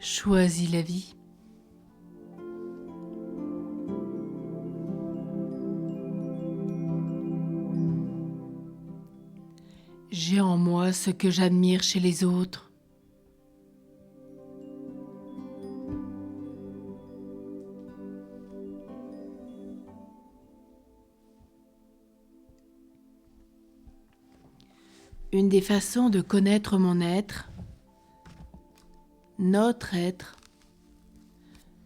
Choisis la vie. J'ai en moi ce que j'admire chez les autres. Une des façons de connaître mon être,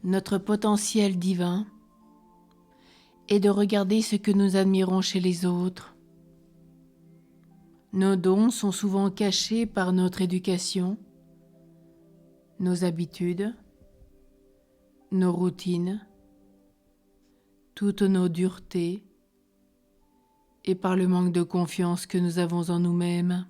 notre potentiel divin, est de regarder ce que nous admirons chez les autres. Nos dons sont souvent cachés par notre éducation, nos habitudes, nos routines, toutes nos duretés et par le manque de confiance que nous avons en nous-mêmes.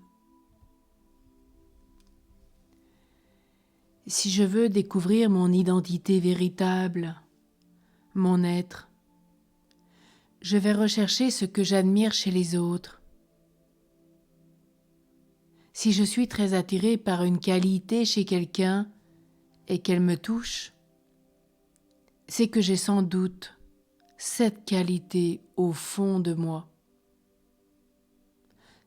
Si je veux découvrir mon identité véritable, mon être, je vais rechercher ce que j'admire chez les autres. Si je suis très attirée par une qualité chez quelqu'un et qu'elle me touche, c'est que j'ai sans doute cette qualité au fond de moi.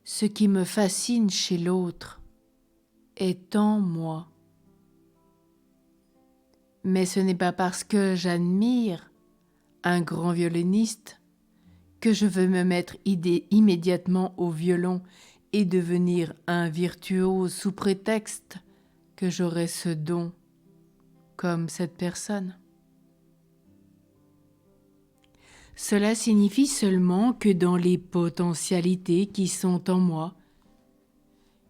Ce qui me fascine chez l'autre est en moi. Mais ce n'est pas parce que j'admire un grand violoniste que je veux me mettre immédiatement au violon et devenir un virtuose sous prétexte que j'aurai ce don comme cette personne. Cela signifie seulement que dans les potentialités qui sont en moi,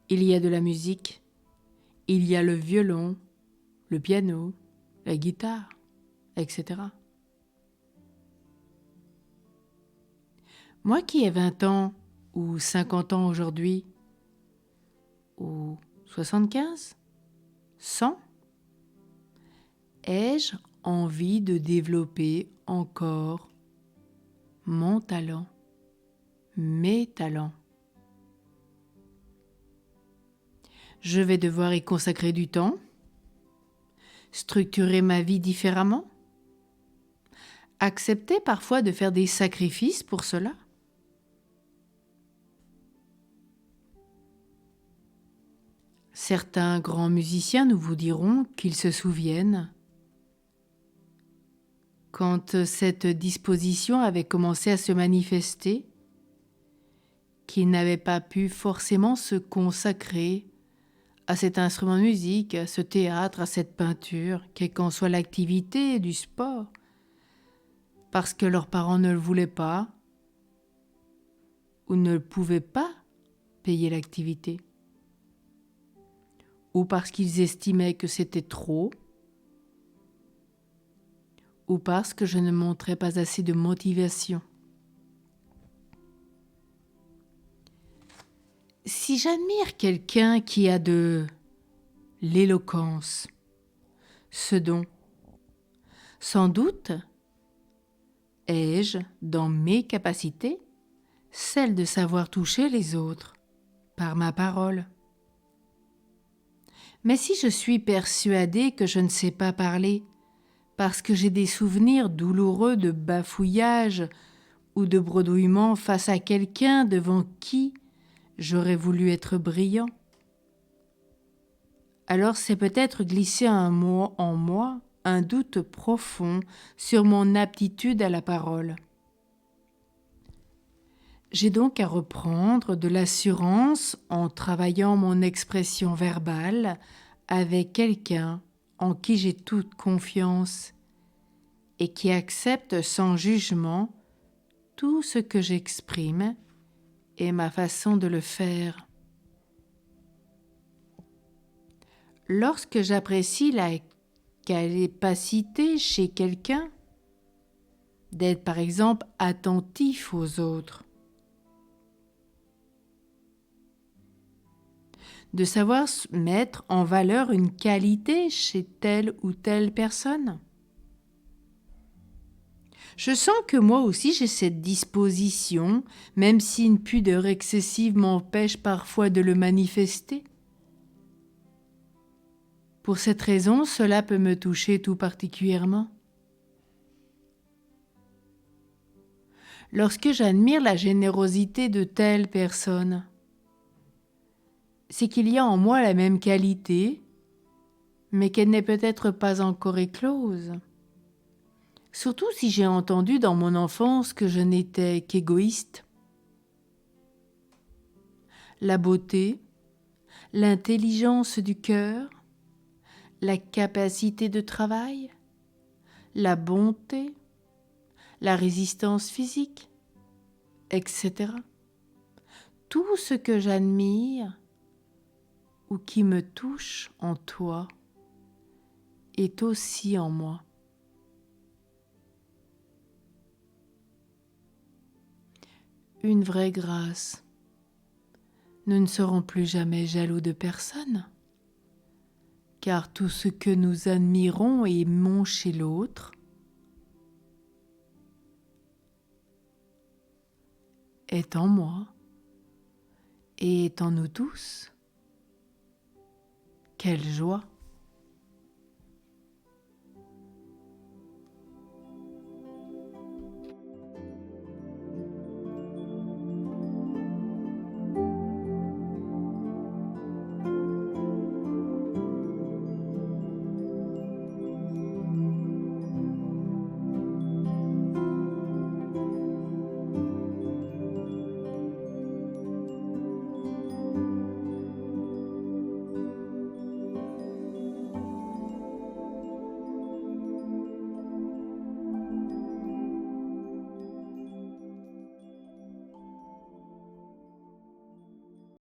il y a de la musique, il y a le violon, le piano, la guitare, etc. Moi qui ai 20 ans ou 50 ans aujourd'hui, ou 75, 100, ai-je envie de développer encore mon talent, mes talents? Je vais devoir y consacrer du temps, structurer ma vie différemment, accepter parfois de faire des sacrifices pour cela. Certains grands musiciens nous vous diront qu'ils se souviennent quand cette disposition avait commencé à se manifester, qu'ils n'avaient pas pu forcément se consacrer à cet instrument de musique, à ce théâtre, à cette peinture, quelle qu'en soit l'activité du sport, parce que leurs parents ne le voulaient pas ou ne pouvaient pas payer l'activité, ou parce qu'ils estimaient que c'était trop, ou parce que je ne montrais pas assez de motivation. Si j'admire quelqu'un qui a de l'éloquence, ce don, sans doute ai-je dans mes capacités celle de savoir toucher les autres par ma parole. Mais si je suis persuadée que je ne sais pas parler parce que j'ai des souvenirs douloureux de bafouillage ou de bredouillement face à quelqu'un devant qui j'aurais voulu être brillant, alors c'est peut-être glisser en moi un doute profond sur mon aptitude à la parole. J'ai donc à reprendre de l'assurance en travaillant mon expression verbale avec quelqu'un en qui j'ai toute confiance et qui accepte sans jugement tout ce que j'exprime et ma façon de le faire. Lorsque j'apprécie la capacité chez quelqu'un d'être par exemple attentif aux autres, de savoir mettre en valeur une qualité chez telle ou telle personne, je sens que moi aussi j'ai cette disposition, même si une pudeur excessive m'empêche parfois de le manifester. Pour cette raison, cela peut me toucher tout particulièrement. Lorsque j'admire la générosité de telle personne, c'est qu'il y a en moi la même qualité, mais qu'elle n'est peut-être pas encore éclose. Surtout si j'ai entendu dans mon enfance que je n'étais qu'égoïste. La beauté, l'intelligence du cœur, la capacité de travail, la bonté, la résistance physique, etc. Tout ce que j'admire ou qui me touche en toi est aussi en moi. Une vraie grâce. Nous ne serons plus jamais jaloux de personne, car tout ce que nous admirons et aimons chez l'autre est en moi et est en nous tous. Quelle joie!